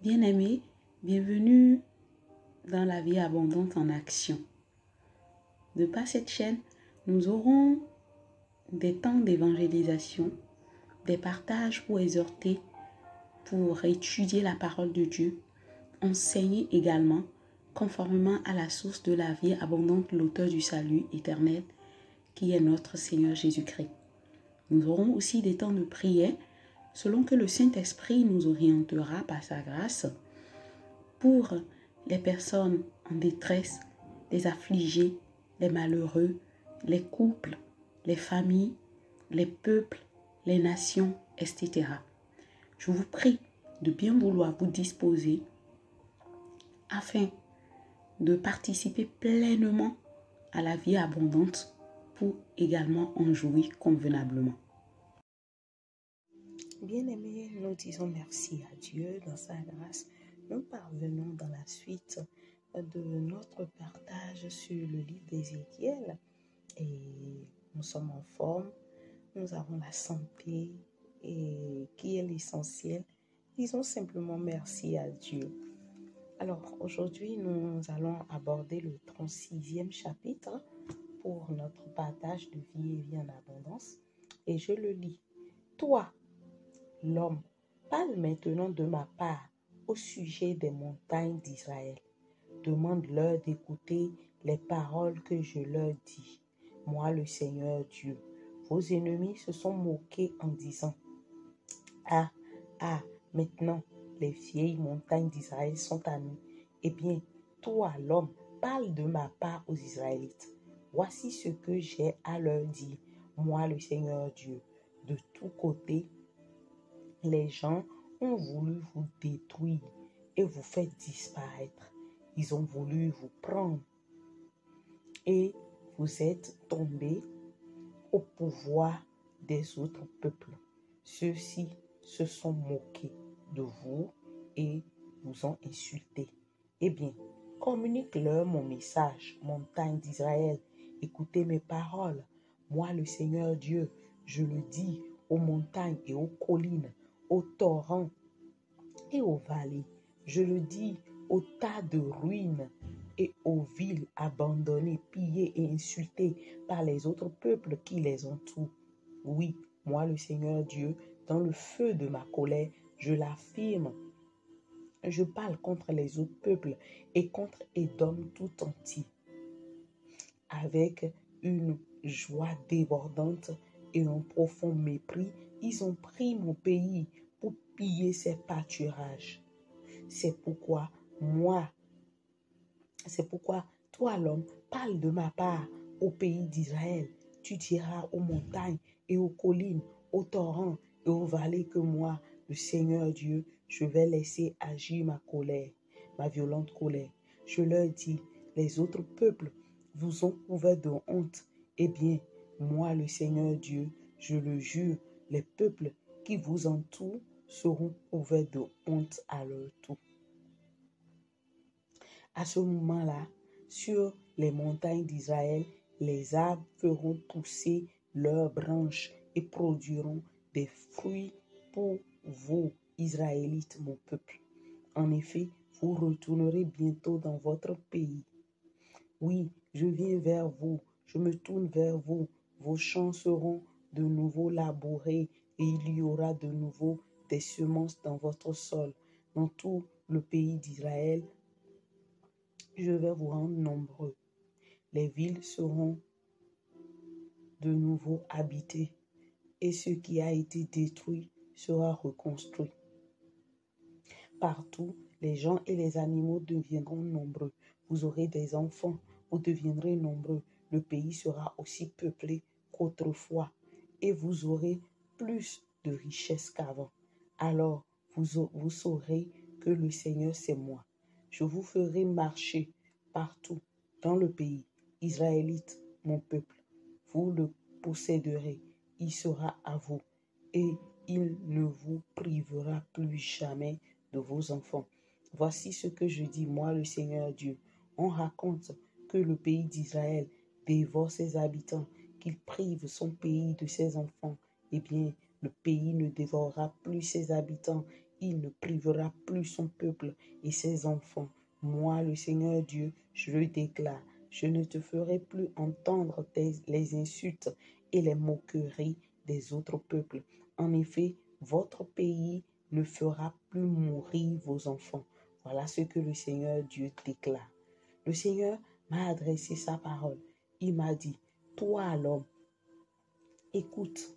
Bien-aimés, bienvenue dans la vie abondante en action. De par cette chaîne, nous aurons des temps d'évangélisation, des partages pour exhorter, pour étudier la parole de Dieu, enseigner également conformément à la source de la vie abondante, l'auteur du salut éternel, qui est notre Seigneur Jésus-Christ. Nous aurons aussi des temps de prière, selon que le Saint-Esprit nous orientera par sa grâce, pour les personnes en détresse, les affligés, les malheureux, les couples, les familles, les peuples, les nations, etc. Je vous prie de bien vouloir vous disposer afin de participer pleinement à la vie abondante pour également en jouir convenablement. Bien-aimés, nous disons merci à Dieu dans sa grâce. Nous parvenons dans la suite de notre partage sur le livre d'Ézéchiel et nous sommes en forme, nous avons la santé et qui est l'essentiel. Disons simplement merci à Dieu. Alors aujourd'hui, nous allons aborder le 36e chapitre pour notre partage de vie et vie en abondance et je le lis. Toi, l'homme, parle maintenant de ma part au sujet des montagnes d'Israël. Demande-leur d'écouter les paroles que je leur dis. Moi, le Seigneur Dieu. Vos ennemis se sont moqués en disant, Ah, maintenant, les vieilles montagnes d'Israël sont à nous. Eh bien, toi, l'homme, parle de ma part aux Israélites. Voici ce que j'ai à leur dire. Moi, le Seigneur Dieu. De tous côtés, les gens ont voulu vous détruire et vous faire disparaître. Ils ont voulu vous prendre et vous êtes tombés au pouvoir des autres peuples. Ceux-ci se sont moqués de vous et vous ont insulté. Eh bien, communique-leur mon message, montagne d'Israël. Écoutez mes paroles. Moi, le Seigneur Dieu, je le dis aux montagnes et aux collines, aux torrents et aux vallées. Je le dis aux tas de ruines et aux villes abandonnées, pillées et insultées par les autres peuples qui les entourent. Oui, moi le Seigneur Dieu, dans le feu de ma colère, je l'affirme. Je parle contre les autres peuples et contre Édom tout entier. Avec une joie débordante et un profond mépris, ils ont pris mon pays pour piller ses pâturages. C'est pourquoi toi l'homme, parle de ma part au pays d'Israël. Tu diras aux montagnes et aux collines, aux torrents et aux vallées que moi, le Seigneur Dieu, je vais laisser agir ma colère, ma violente colère. Je leur dis, les autres peuples vous ont couvert de honte. Eh bien, moi, le Seigneur Dieu, je le jure, les peuples qui vous entourent seront couverts de honte à leur tour. À ce moment-là, sur les montagnes d'Israël, les arbres feront pousser leurs branches et produiront des fruits pour vous, Israélites, mon peuple. En effet, vous retournerez bientôt dans votre pays. Oui, je viens vers vous, je me tourne vers vous. Vos champs seront de nouveau labourés et il y aura de nouveau des semences dans votre sol. Dans tout le pays d'Israël, je vais vous rendre nombreux. Les villes seront de nouveau habitées et ce qui a été détruit sera reconstruit. Partout, les gens et les animaux deviendront nombreux. Vous aurez des enfants, vous deviendrez nombreux. Le pays sera aussi peuplé qu'autrefois et vous aurez plus de richesses qu'avant. Alors, vous saurez que le Seigneur, c'est moi. Je vous ferai marcher partout dans le pays. Israélites, mon peuple, vous le posséderez. Il sera à vous et il ne vous privera plus jamais de vos enfants. Voici ce que je dis, moi le Seigneur Dieu. On raconte que le pays d'Israël dévore ses habitants, qu'il prive son pays de ses enfants. Eh bien, le pays ne dévorera plus ses habitants. il ne privera plus son peuple et ses enfants. Moi, le Seigneur Dieu, je le déclare. Je ne te ferai plus entendre les insultes et les moqueries des autres peuples. En effet, votre pays ne fera plus mourir vos enfants. Voilà ce que le Seigneur Dieu déclare. Le Seigneur m'a adressé sa parole. Il m'a dit, toi l'homme, écoute.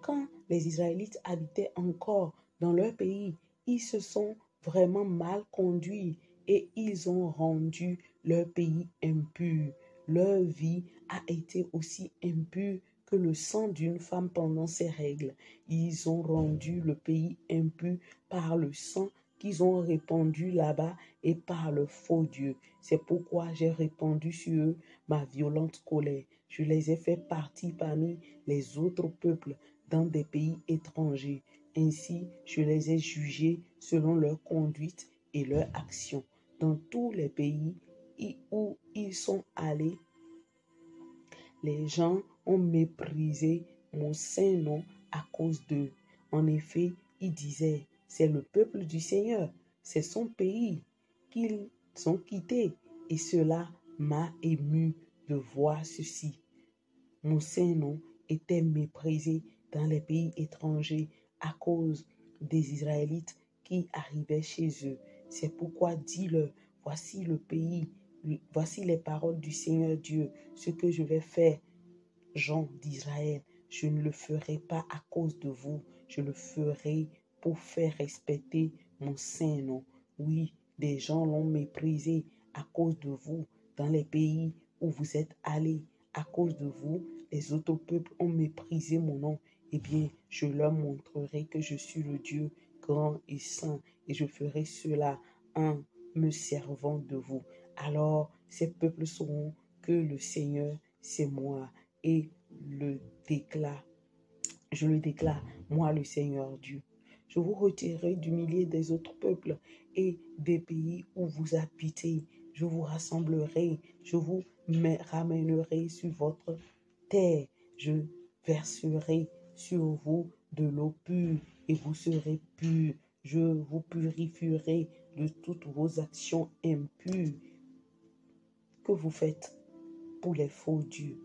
Quand les Israélites habitaient encore dans leur pays, ils se sont vraiment mal conduits et ils ont rendu leur pays impur. Leur vie a été aussi impure que le sang d'une femme pendant ses règles. Ils ont rendu le pays impur par le sang qu'ils ont répandu là-bas et par le faux Dieu. C'est pourquoi j'ai répandu sur eux ma violente colère. Je les ai fait partir parmi les autres peuples dans des pays étrangers. Ainsi, je les ai jugés selon leur conduite et leur action. Dans tous les pays où ils sont allés, les gens ont méprisé mon saint nom à cause d'eux. En effet, ils disaient, c'est le peuple du Seigneur, c'est son pays qu'ils ont quitté. Et cela m'a ému de voir ceci. Mon saint nom était méprisé dans les pays étrangers à cause des Israélites qui arrivaient chez eux. C'est pourquoi dis-leur, voici le pays, voici les paroles du Seigneur Dieu, ce que je vais faire, gens d'Israël. Je ne le ferai pas à cause de vous, je le ferai pour faire respecter mon saint nom. Oui, des gens l'ont méprisé à cause de vous dans les pays où vous êtes allés. À cause de vous, les autres peuples ont méprisé mon nom. Eh bien, je leur montrerai que je suis le Dieu grand et saint, et je ferai cela en me servant de vous. Alors, ces peuples sauront que le Seigneur, c'est moi, et je le déclare, moi le Seigneur Dieu. Je vous retirerai du milieu des autres peuples et des pays où vous habitez. Je vous rassemblerai, je vous ramènerai sur votre terre. Je verserai sur vous de l'eau pure et vous serez purs. Je vous purifierai de toutes vos actions impures que vous faites pour les faux dieux.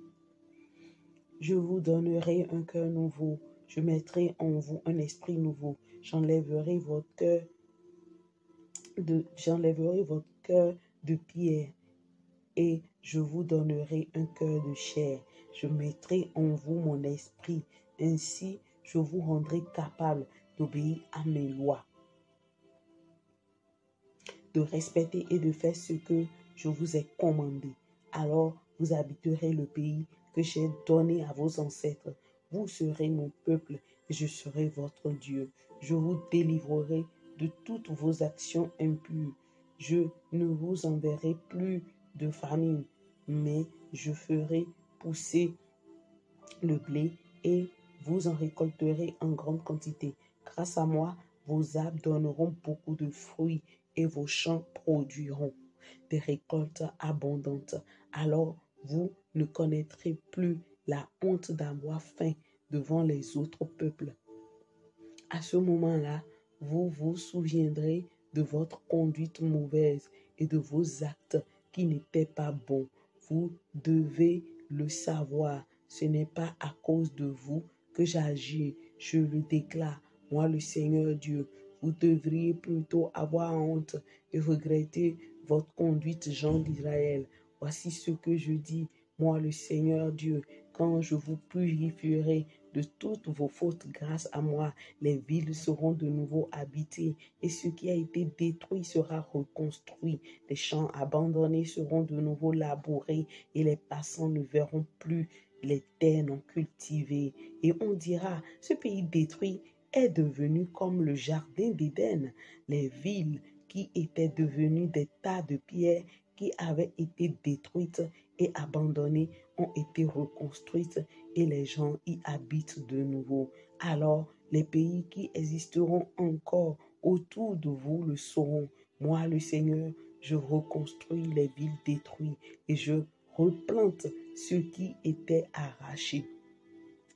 Je vous donnerai un cœur nouveau. Je mettrai en vous un esprit nouveau. J'enlèverai votre cœur de pierre et je vous donnerai un cœur de chair. Je mettrai en vous mon esprit. Ainsi, je vous rendrai capable d'obéir à mes lois, de respecter et de faire ce que je vous ai commandé. Alors, vous habiterez le pays que j'ai donné à vos ancêtres. Vous serez mon peuple et je serai votre Dieu. Je vous délivrerai de toutes vos actions impures. Je ne vous enverrai plus de famine, mais je ferai pousser le blé et vous en récolterez en grande quantité. Grâce à moi, vos arbres donneront beaucoup de fruits et vos champs produiront des récoltes abondantes. Alors, vous ne connaîtrez plus la honte d'avoir faim devant les autres peuples. À ce moment-là, vous vous souviendrez de votre conduite mauvaise et de vos actes qui n'étaient pas bons. Vous devez le savoir. Ce n'est pas à cause de vous que j'agis. Je le déclare, moi le Seigneur Dieu. Vous devriez plutôt avoir honte et regretter votre conduite, gens d'Israël. Voici ce que je dis, moi le Seigneur Dieu, quand je vous purifierai de toutes vos fautes grâce à moi, les villes seront de nouveau habitées et ce qui a été détruit sera reconstruit. Les champs abandonnés seront de nouveau labourés et les passants ne verront plus les terres non cultivées. Et on dira, ce pays détruit est devenu comme le jardin d'Éden. Les villes qui étaient devenues des tas de pierres qui avaient été détruites et abandonnées ont été reconstruites et les gens y habitent de nouveau. Alors, les pays qui existeront encore autour de vous le sauront. Moi, le Seigneur, je reconstruis les villes détruites et je replante ce qui était arraché.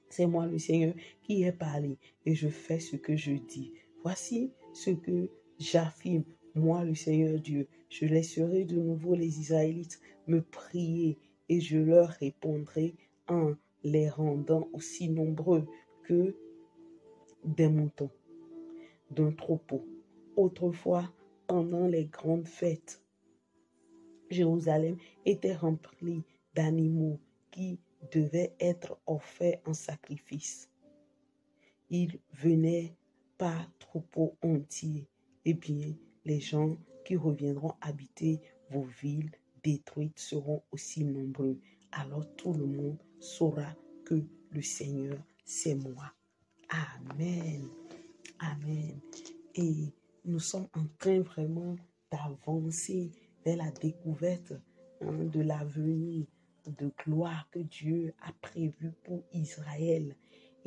C'est moi, le Seigneur, qui ai parlé et je fais ce que je dis. Voici, ce que j'affirme, moi le Seigneur Dieu. Je laisserai de nouveau les Israélites me prier et je leur répondrai en les rendant aussi nombreux que des moutons d'un troupeau. Autrefois, pendant les grandes fêtes, Jérusalem était remplie d'animaux qui devaient être offerts en sacrifice. Ils venaient par troupeaux entiers. Eh bien, les gens qui reviendront habiter vos villes détruites seront aussi nombreux. Alors tout le monde saura que le Seigneur, c'est moi. Amen. Amen. Et nous sommes en train vraiment d'avancer vers la découverte de l'avenir de gloire que Dieu a prévu pour Israël.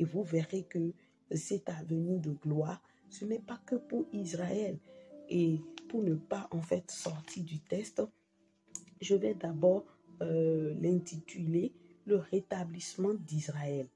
Et vous verrez que cet avenir de gloire, ce n'est pas que pour Israël. Et pour ne pas en fait sortir du texte, je vais d'abord l'intituler le rétablissement d'Israël.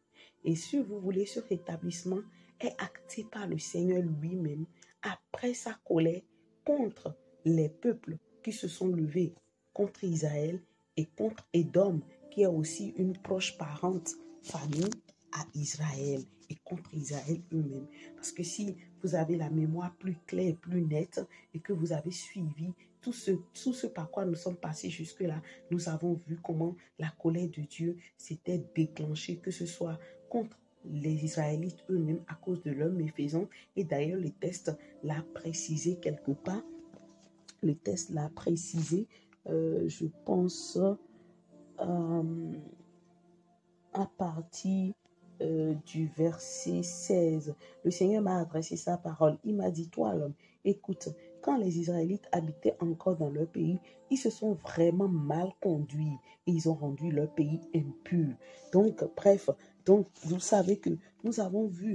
Et si vous voulez, ce rétablissement est acté par le Seigneur lui-même après sa colère contre les peuples qui se sont levés contre Israël et contre Édom, qui est aussi une proche parente famille à Israël et contre Israël eux-mêmes. Parce que si vous avez la mémoire plus claire, plus nette et que vous avez suivi tout ce par quoi nous sommes passés jusque-là, nous avons vu comment la colère de Dieu s'était déclenchée, que ce soit contre les Israélites eux-mêmes à cause de leur méfaisance. Et d'ailleurs, le texte l'a précisé quelque part. Le texte l'a précisé, je pense, à partir du verset 16. Le Seigneur m'a adressé sa parole. Il m'a dit, toi l'homme, écoute, quand les Israélites habitaient encore dans leur pays, ils se sont vraiment mal conduits et ils ont rendu leur pays impur. Donc, bref, donc vous savez que nous avons vu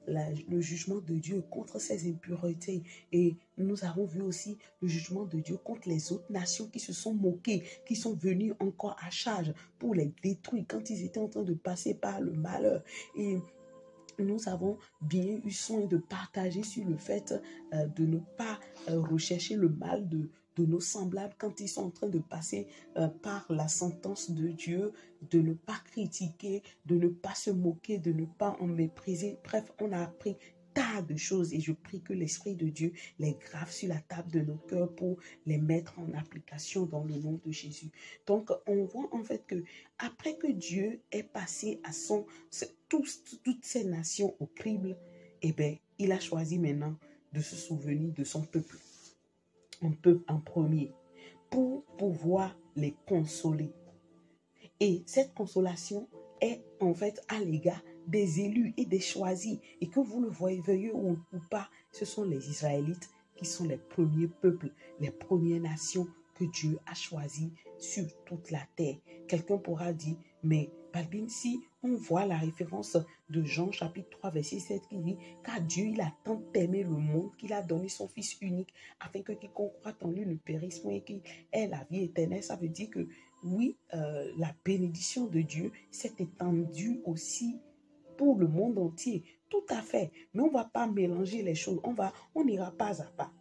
le jugement de Dieu contre ces impuretés et nous avons vu aussi le jugement de Dieu contre les autres nations qui se sont moquées, qui sont venues encore à charge pour les détruire quand ils étaient en train de passer par le malheur. Et nous avons bien eu soin de partager sur le fait de ne pas rechercher le mal de nos semblables quand ils sont en train de passer par la sentence de Dieu, de ne pas critiquer, de ne pas se moquer, de ne pas en mépriser. Bref, on a appris tas de choses et je prie que l'Esprit de Dieu les grave sur la table de nos cœurs pour les mettre en application dans le nom de Jésus. Donc, on voit en fait que après que Dieu est passé à toutes ces nations au crible, eh bien, il a choisi maintenant de se souvenir de son peuple en premier pour pouvoir les consoler. Et cette consolation est en fait à l'égard des élus et des choisis. Et que vous le voyez ou pas, ce sont les Israélites qui sont les premiers peuples, les premières nations que Dieu a choisies sur toute la terre. Quelqu'un pourra dire, mais Balbine, si on voit la référence de Jean chapitre 3 verset 7 qui dit, car Dieu il a tant aimé le monde qu'il a donné son Fils unique afin que quiconque croit en lui ne périsse point et qu'il ait la vie éternelle. Ça veut dire que oui, la bénédiction de Dieu s'est étendue aussi pour le monde entier. Tout à fait. Mais on ne va pas mélanger les choses. On n'ira pas à pas.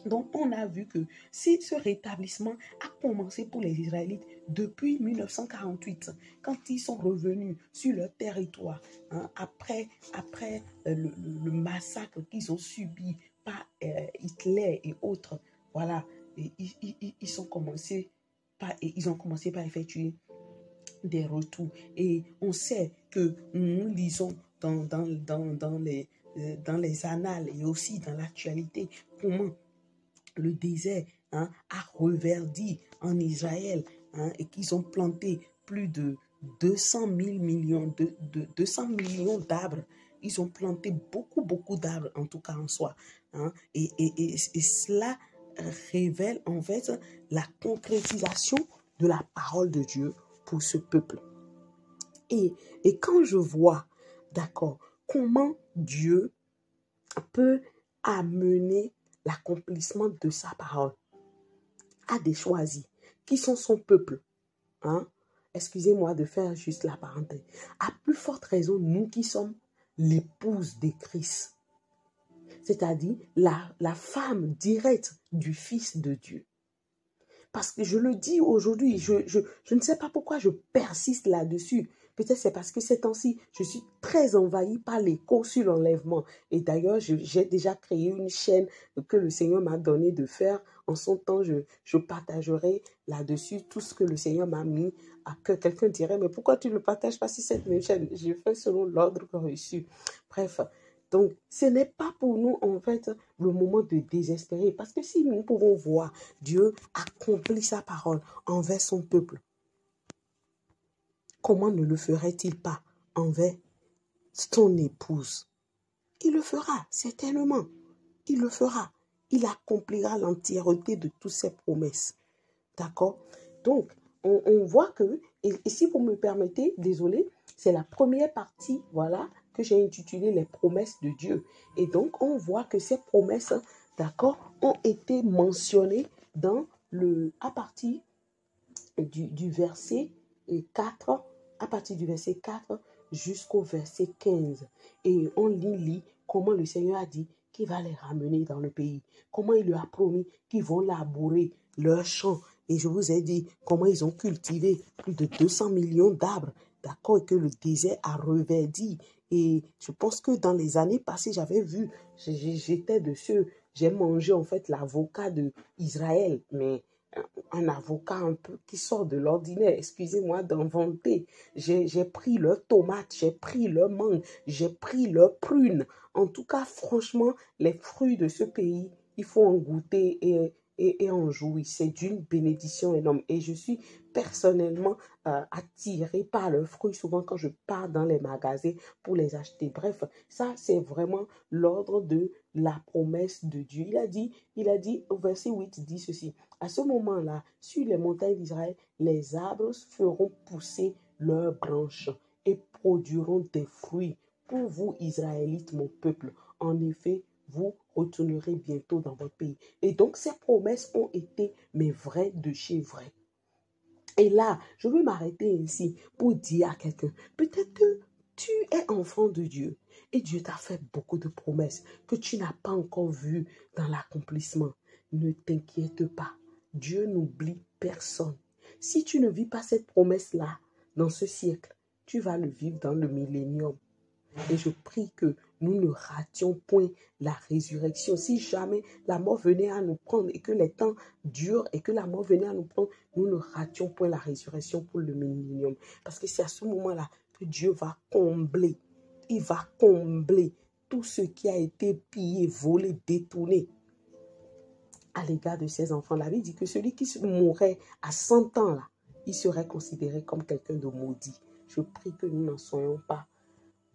Donc, on a vu que si ce rétablissement a commencé pour les Israélites depuis 1948, quand ils sont revenus sur leur territoire, après le massacre qu'ils ont subi par Hitler et autres, voilà, et ils ont commencé par effectuer des retours. Et on sait que nous lisons dans les annales et aussi dans l'actualité comment le désert a reverdi en Israël et qu'ils ont planté plus de 200 millions d'arbres. Ils ont planté beaucoup d'arbres, en tout cas en soi. Et cela révèle en fait la concrétisation de la parole de Dieu pour ce peuple. Et quand je vois, d'accord, comment Dieu peut amener l'accomplissement de sa parole à des choisis qui sont son peuple. Excusez-moi de faire juste la parenthèse. À plus forte raison, nous qui sommes l'épouse de Christ. c'est-à-dire la femme directe du Fils de Dieu. Parce que je le dis aujourd'hui, je ne sais pas pourquoi je persiste là-dessus. Peut-être c'est parce que ces temps-ci, je suis très envahie par l'écho sur l'enlèvement. Et d'ailleurs, j'ai déjà créé une chaîne que le Seigneur m'a donné de faire. En son temps, je partagerai là-dessus tout ce que le Seigneur m'a mis à cœur. Quelqu'un dirait, mais pourquoi tu ne le partages pas sur cette même chaîne? Je fais selon l'ordre reçu. Bref, donc ce n'est pas pour nous, en fait, le moment de désespérer. Parce que si nous pouvons voir Dieu accomplit sa parole envers son peuple, comment ne le ferait-il pas envers son épouse? Il le fera, certainement. Il le fera. Il accomplira l'entièreté de toutes ses promesses. D'accord? Donc, on voit que, et si vous me permettez, désolé, c'est la première partie, voilà, que j'ai intitulée les promesses de Dieu. Et donc, on voit que ces promesses, d'accord, ont été mentionnées à partir du verset 4, à partir du verset 4 jusqu'au verset 15. Et on lit comment le Seigneur a dit qu'il va les ramener dans le pays, comment il leur a promis qu'ils vont labourer leurs champs. Et je vous ai dit comment ils ont cultivé plus de 200 millions d'arbres, d'accord, et que le désert a reverdi. Et je pense que dans les années passées, j'avais vu, j'étais dessus, j'ai mangé en fait l'avocat d'Israël, mais un avocat un peu qui sort de l'ordinaire, excusez-moi d'inventer. J'ai pris leurs tomates, j'ai pris leurs mangues, j'ai pris leurs prunes. En tout cas, franchement, les fruits de ce pays, il faut en goûter et en jouir. C'est d'une bénédiction énorme. Et je suis personnellement attirée par leurs fruits souvent quand je pars dans les magasins pour les acheter. Bref, ça, c'est vraiment l'ordre de la promesse de Dieu. Il a dit, au verset 8, dit ceci. À ce moment-là, sur les montagnes d'Israël, les arbres feront pousser leurs branches et produiront des fruits pour vous, Israélites, mon peuple. En effet, vous retournerez bientôt dans votre pays. Et donc, ces promesses ont été, mais vraies de chez vrai. Et là, je veux m'arrêter ici pour dire à quelqu'un, peut-être que tu es enfant de Dieu et Dieu t'a fait beaucoup de promesses que tu n'as pas encore vues dans l'accomplissement. Ne t'inquiète pas, Dieu n'oublie personne. Si tu ne vis pas cette promesse-là dans ce siècle, tu vas le vivre dans le millénium. Et je prie que nous ne rations point la résurrection. Si jamais la mort venait à nous prendre et que les temps durent et que la mort venait à nous prendre, nous ne rations point la résurrection pour le millénium. Parce que c'est à ce moment-là que Dieu va combler. Il va combler tout ce qui a été pillé, volé, détourné à l'égard de ses enfants. La Bible dit que celui qui mourrait à 100 ans, là, il serait considéré comme quelqu'un de maudit. Je prie que nous n'en soyons pas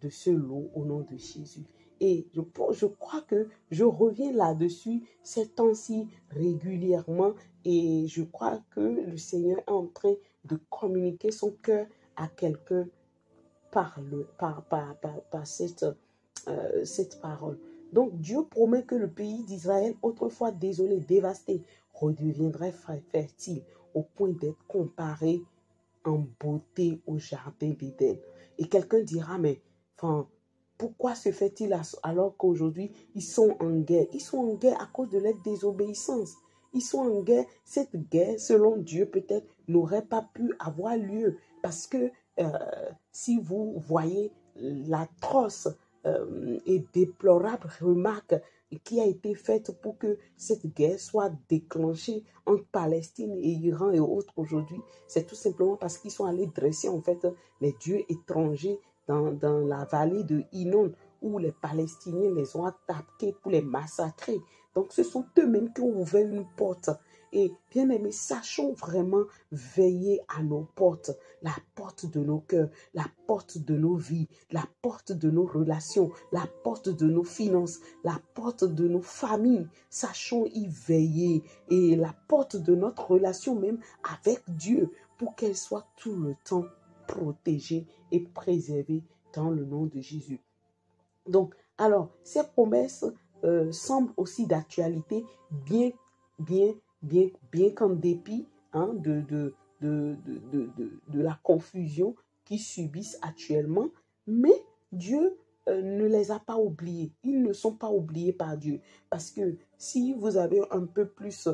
de ce lot au nom de Jésus. Et je crois que je reviens là-dessus ces temps-ci régulièrement et je crois que le Seigneur est en train de communiquer son cœur à quelqu'un par cette parole. Donc Dieu promet que le pays d'Israël, autrefois désolé, dévasté, redeviendrait fertile au point d'être comparé en beauté au jardin d'Éden. Et quelqu'un dira, mais enfin, pourquoi se fait-il alors qu'aujourd'hui, ils sont en guerre? Ils sont en guerre à cause de leur désobéissance. Ils sont en guerre. Cette guerre, selon Dieu, peut-être, n'aurait pas pu avoir lieu. Parce que si vous voyez l'atroce et déplorable remarque qui a été faite pour que cette guerre soit déclenchée entre Palestine et Iran et autres aujourd'hui, c'est tout simplement parce qu'ils sont allés dresser en fait les dieux étrangers dans la vallée de Hinnom où les Palestiniens les ont attaqués pour les massacrer. Donc ce sont eux-mêmes qui ont ouvert une porte. Et bien aimés, sachons vraiment veiller à nos portes, la porte de nos cœurs, la porte de nos vies, la porte de nos relations, la porte de nos finances, la porte de nos familles. Sachons y veiller et la porte de notre relation même avec Dieu pour qu'elle soit tout le temps protégée et préservée dans le nom de Jésus. Donc, alors, ces promesses semblent aussi d'actualité, bien qu'en dépit de la confusion qu'ils subissent actuellement, mais Dieu ne les a pas oubliés. Ils ne sont pas oubliés par Dieu. Parce que si vous avez un peu plus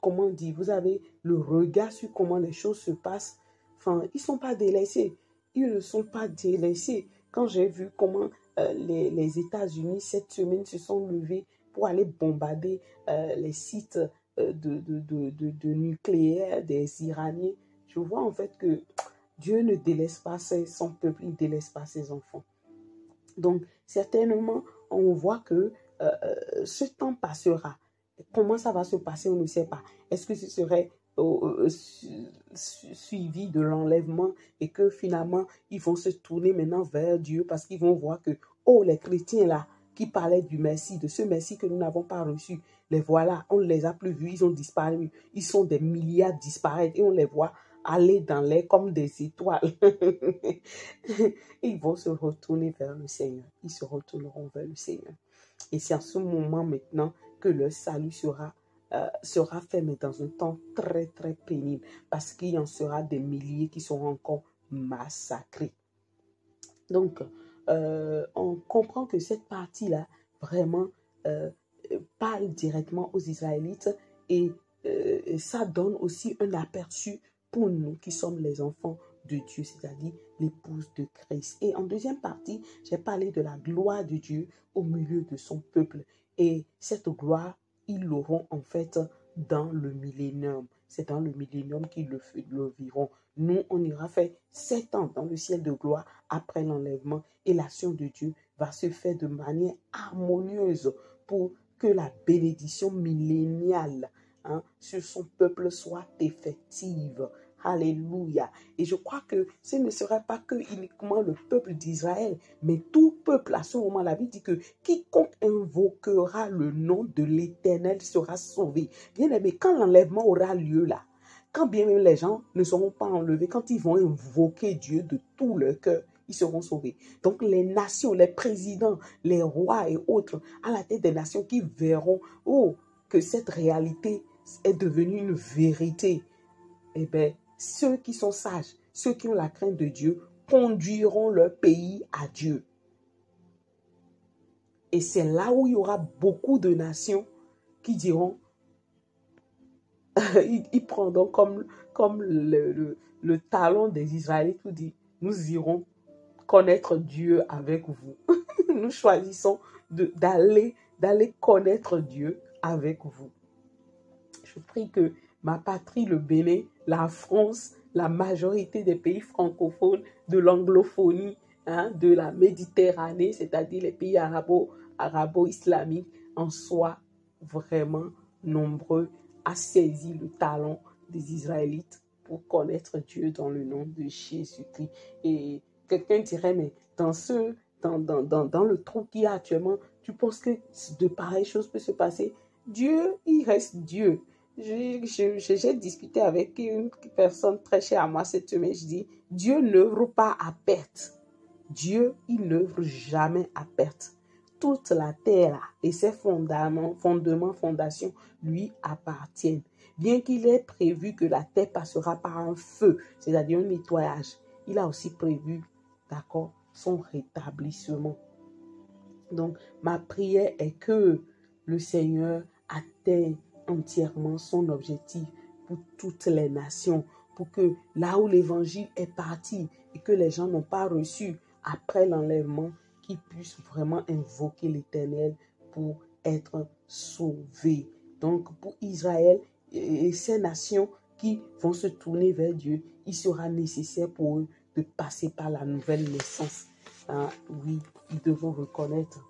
comment dire, vous avez le regard sur comment les choses se passent, enfin, ils ne sont pas délaissés. Ils ne sont pas délaissés. Quand j'ai vu comment les États-Unis, cette semaine, se sont levés pour aller bombarder les sites de nucléaire des Iraniens, je vois en fait que Dieu ne délaisse pas son peuple, il ne délaisse pas ses enfants. Donc, certainement, on voit que ce temps passera. Comment ça va se passer, on ne sait pas. Est-ce que ce serait suivi de l'enlèvement et que finalement, ils vont se tourner maintenant vers Dieu parce qu'ils vont voir que, oh, les chrétiens là, qui parlaient du Messie, de ce Messie que nous n'avons pas reçu, les voilà, on ne les a plus vus, ils ont disparu. Ils sont des milliards à disparaître et on les voit aller dans l'air comme des étoiles. Ils vont se retourner vers le Seigneur. Ils se retourneront vers le Seigneur. Et c'est à ce moment maintenant que le salut sera fait, mais dans un temps très, très pénible, parce qu'il y en sera des milliers qui seront encore massacrés. Donc, on comprend que cette partie-là, vraiment, parle directement aux Israélites et ça donne aussi un aperçu pour nous qui sommes les enfants de Dieu, c'est-à-dire l'épouse de Christ. Et en deuxième partie, j'ai parlé de la gloire de Dieu au milieu de son peuple. Et cette gloire, ils l'auront en fait dans le millénium. C'est dans le millénium qu'ils le verront. Nous, on ira faire 7 ans dans le ciel de gloire après l'enlèvement. Et l'action de Dieu va se faire de manière harmonieuse pour que la bénédiction milléniale sur son peuple soit effective. Alléluia. Et je crois que ce ne serait pas que uniquement le peuple d'Israël, mais tout peuple. À ce moment, la Bible dit que quiconque invoquera le nom de l'Éternel sera sauvé. Bien aimé, quand l'enlèvement aura lieu là, quand bien même les gens ne seront pas enlevés, quand ils vont invoquer Dieu de tout leur cœur, ils seront sauvés. Donc les nations, les présidents, les rois et autres, à la tête des nations qui verront que cette réalité est devenue une vérité, eh bien, ceux qui sont sages, ceux qui ont la crainte de Dieu, conduiront leur pays à Dieu. Et c'est là où il y aura beaucoup de nations qui diront, ils prendront comme le talon des Israélites qui dit, nous irons connaître Dieu avec vous. Nous choisissons d'aller connaître Dieu avec vous. Je prie que ma patrie, le Bénin, la France, la majorité des pays francophones, de l'anglophonie, de la Méditerranée, c'est-à-dire les pays arabo-islamiques, en soient vraiment nombreux à saisir le talon des Israélites pour connaître Dieu dans le nom de Jésus-Christ. Et quelqu'un dirait, mais dans le trou qu'il y a actuellement, tu penses que de pareilles choses peuvent se passer? Dieu, il reste Dieu. J'ai discuté avec une personne très chère à moi cette semaine. Je dis, Dieu n'œuvre pas à perte. Dieu, il n'œuvre jamais à perte. Toute la terre et ses fondements, fondations lui appartiennent. Bien qu'il ait prévu que la terre passera par un feu, c'est-à-dire un nettoyage, il a aussi prévu, d'accord, son rétablissement. Donc, ma prière est que le Seigneur atteigne entièrement son objectif pour toutes les nations, pour que là où l'évangile est parti et que les gens n'ont pas reçu après l'enlèvement, qu'ils puissent vraiment invoquer l'Éternel pour être sauvés. Donc pour Israël et ces nations qui vont se tourner vers Dieu, il sera nécessaire pour eux de passer par la nouvelle naissance. Oui, ils devront reconnaître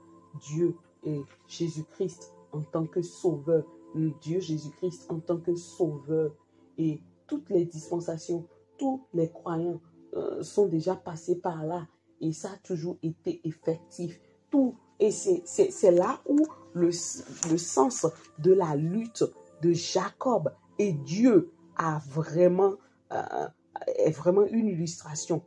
Dieu et Jésus-Christ en tant que sauveur. Dieu Jésus-Christ en tant que sauveur. Et toutes les dispensations, tous les croyants sont déjà passés par là. Et ça a toujours été effectif. Et c'est là où le sens de la lutte de Jacob et Dieu est vraiment une illustration.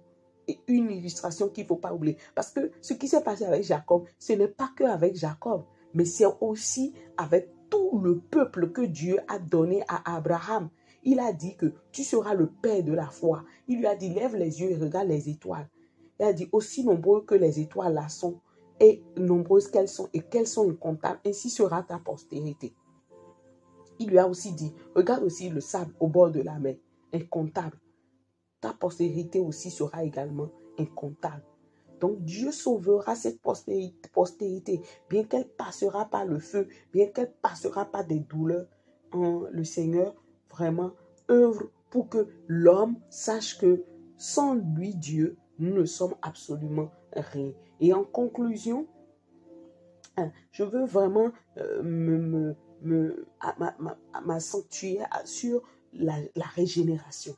Et une illustration qu'il ne faut pas oublier. Parce que ce qui s'est passé avec Jacob, ce n'est pas que avec Jacob, mais c'est aussi avec tout le peuple que Dieu a donné à Abraham. Il a dit que tu seras le père de la foi. Il lui a dit, lève les yeux et regarde les étoiles. Il a dit, aussi nombreux que les étoiles là sont, et nombreuses qu'elles sont, et qu'elles sont incomptables, ainsi sera ta postérité. Il lui a aussi dit, regarde aussi le sable au bord de la mer, incontable. Ta postérité aussi sera également incontable. Donc Dieu sauvera cette postérité, bien qu'elle passera par le feu, bien qu'elle passera par des douleurs. Le Seigneur vraiment œuvre pour que l'homme sache que sans lui, Dieu, nous ne sommes absolument rien. Et en conclusion, je veux vraiment m'accentuer sur la régénération,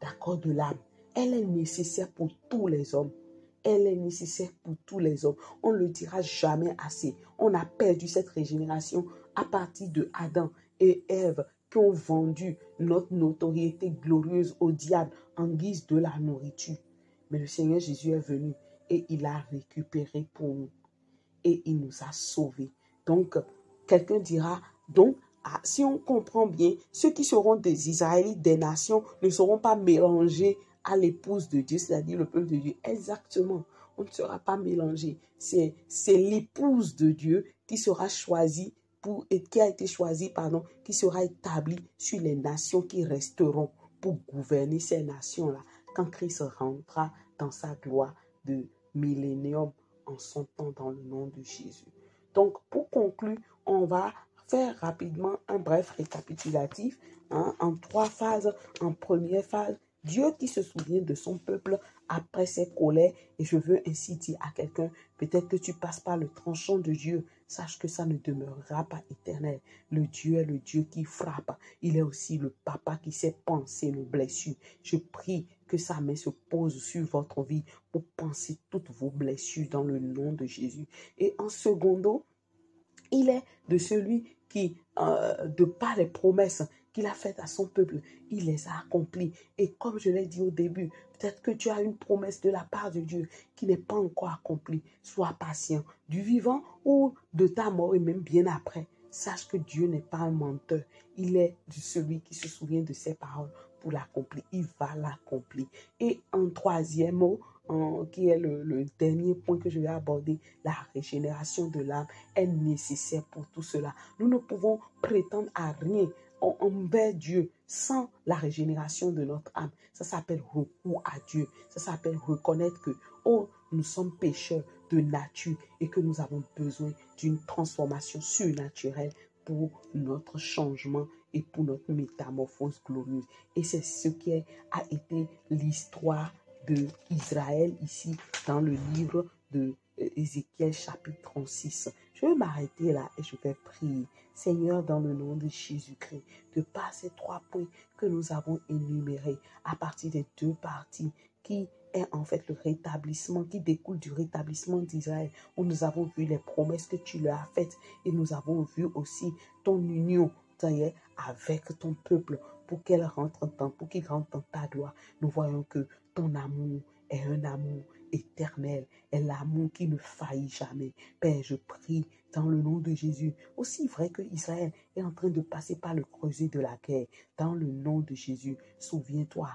d'accord, de l'âme. Elle est nécessaire pour tous les hommes. Elle est nécessaire pour tous les hommes. On ne le dira jamais assez. On a perdu cette régénération à partir de Adam et Ève qui ont vendu notre notoriété glorieuse au diable en guise de la nourriture. Mais le Seigneur Jésus est venu et il a récupéré pour nous. Et il nous a sauvés. Donc, quelqu'un dira, donc, si on comprend bien, ceux qui seront des Israélites, des nations, ne seront pas mélangés à l'épouse de Dieu, c'est-à-dire le peuple de Dieu. Exactement, on ne sera pas mélangé. C'est l'épouse de Dieu qui sera choisie qui a été choisie, qui sera établie sur les nations qui resteront pour gouverner ces nations-là quand Christ rentrera dans sa gloire de millénium en son temps dans le nom de Jésus. Donc, pour conclure, on va faire rapidement un bref récapitulatif en 3 phases. En première phase, Dieu qui se souvient de son peuple après ses colères. Et je veux ainsi dire à quelqu'un, peut-être que tu passes par le tranchant de Dieu, sache que ça ne demeurera pas éternel. Le Dieu est le Dieu qui frappe. Il est aussi le papa qui sait penser nos blessures. Je prie que sa main se pose sur votre vie pour penser toutes vos blessures dans le nom de Jésus. Et en secondo, il est de celui qui, de par les promesses qu'il a faites à son peuple, il les a accomplies. Et comme je l'ai dit au début, peut-être que tu as une promesse de la part de Dieu qui n'est pas encore accomplie. Sois patient, du vivant ou de ta mort et même bien après. Sache que Dieu n'est pas un menteur. Il est de celui qui se souvient de ses paroles pour l'accomplir. Il va l'accomplir. Et en troisième mot, qui est le dernier point que je vais aborder, la régénération de l'âme est nécessaire pour tout cela. Nous ne pouvons prétendre à rien envers Dieu sans la régénération de notre âme. Ça s'appelle recours à Dieu. Ça s'appelle reconnaître que, nous sommes pécheurs de nature et que nous avons besoin d'une transformation surnaturelle pour notre changement et pour notre métamorphose glorieuse. Et c'est ce qui a été l'histoire de Israël ici dans le livre de Ézéchiel chapitre 36. Je vais m'arrêter là et je vais prier. Seigneur, dans le nom de Jésus-Christ, de par ces 3 points que nous avons énumérés à partir des 2 parties qui est en fait le rétablissement, qui découle du rétablissement d'Israël, où nous avons vu les promesses que tu leur as faites et nous avons vu aussi ton union avec ton peuple pour qu'il rentre dans ta gloire. Nous voyons que ton amour est un amour éternel, est l'amour qui ne faillit jamais. Père, je prie dans le nom de Jésus, aussi vrai que Israël est en train de passer par le creuset de la guerre, dans le nom de Jésus, souviens-toi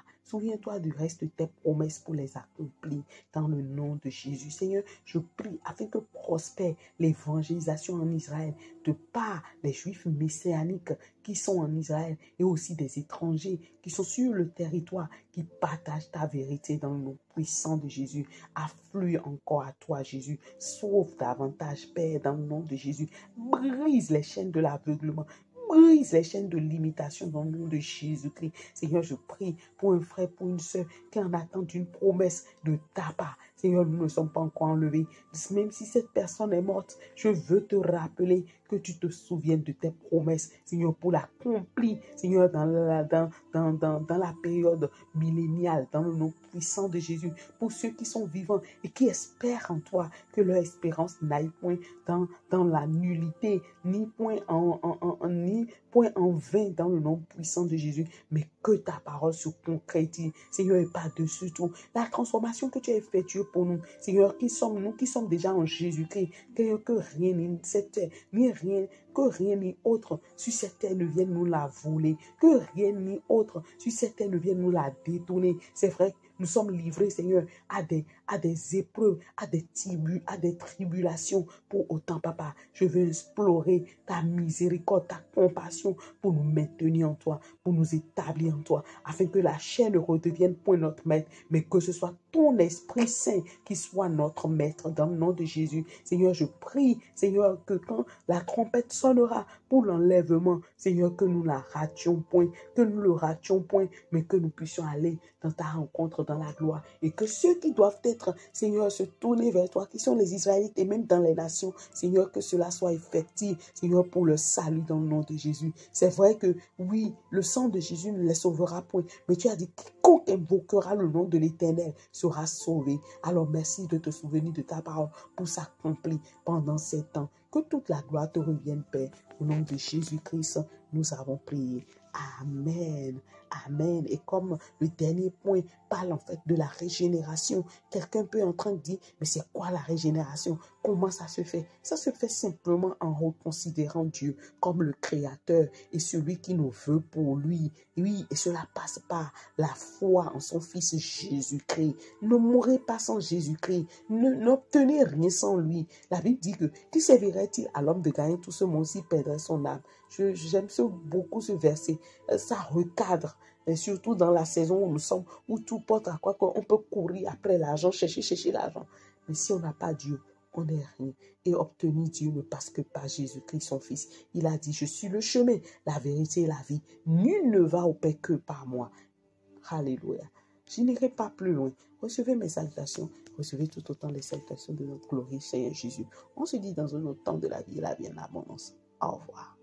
du reste de tes promesses pour les accomplir, dans le nom de Jésus. Seigneur, je prie afin que prospère l'évangélisation en Israël, de par les Juifs messianiques qui sont en Israël et aussi des étrangers qui sont sur le territoire, qui partagent ta vérité dans le nom puissant de Jésus. Afflue encore à toi, Jésus. Sauve davantage, Père, dans le nom de Jésus. Brise les chaînes de l'aveuglement. Brise les chaînes de limitation dans le nom de Jésus-Christ. Seigneur, je prie pour un frère, pour une soeur qui en attend une promesse de ta part. Seigneur, nous ne sommes pas encore enlevés. Même si cette personne est morte, je veux te rappeler que tu te souviennes de tes promesses, Seigneur, pour l'accomplir, Seigneur, dans la période milléniale, dans le nom puissant de Jésus, pour ceux qui sont vivants et qui espèrent en toi, que leur espérance n'aille point dans la nullité, ni point en vain dans le nom puissant de Jésus, mais que ta parole se concrétise, Seigneur, et par-dessus tout, la transformation que tu as effectuée pour nous, Seigneur, qui sommes déjà en Jésus-Christ, que rien ni autre sur cette terre ne vienne nous la voler, que rien ni autre sur cette terre ne vienne nous la détourner. C'est vrai, nous sommes livrés, Seigneur, à à des épreuves, à des tribulations. Pour autant, papa, je veux explorer ta miséricorde, ta compassion pour nous maintenir en toi, pour nous établir en toi, afin que la chair ne redevienne point notre maître, mais que ce soit ton Esprit Saint qui soit notre maître dans le nom de Jésus. Seigneur, je prie, Seigneur, que quand la trompette sonnera pour l'enlèvement, Seigneur, que nous la rations point, que nous le rations point, mais que nous puissions aller dans ta rencontre, dans la gloire, et que ceux qui doivent être, Seigneur, se tourner vers toi, qui sont les Israélites et même dans les nations, Seigneur, que cela soit effectif, Seigneur, pour le salut dans le nom de Jésus. C'est vrai que, oui, le sang de Jésus ne les sauvera point, mais tu as dit, quiconque invoquera le nom de l'Éternel sera sauvé. Alors merci de te souvenir de ta parole pour s'accomplir pendant ces temps. Que toute la gloire te revienne, Père. Au nom de Jésus-Christ, nous avons prié. Amen. Amen. Et comme le dernier point parle en fait de la régénération, quelqu'un peut en train de dire, mais c'est quoi la régénération? Comment ça se fait? Ça se fait simplement en reconsidérant Dieu comme le Créateur et celui qui nous veut pour lui. Oui, et cela passe par la foi en son Fils Jésus-Christ. Ne mourrez pas sans Jésus-Christ. N'obtenez rien sans lui. La Bible dit que qui servirait-il à l'homme de gagner tout ce monde s'il perdrait son âme? J'aime beaucoup ce verset. Ça recadre, et surtout dans la saison où nous sommes, où tout porte à quoi qu'on peut courir après l'argent, chercher l'argent. Mais si on n'a pas Dieu, on n'est rien. Et obtenir Dieu ne passe que par Jésus-Christ, son Fils. Il a dit, je suis le chemin, la vérité et la vie. Nul ne va au Père que par moi. Alléluia. Je n'irai pas plus loin. Recevez mes salutations. Recevez tout autant les salutations de notre glorieux Seigneur Jésus. On se dit dans un autre temps de la vie en abondance. Au revoir.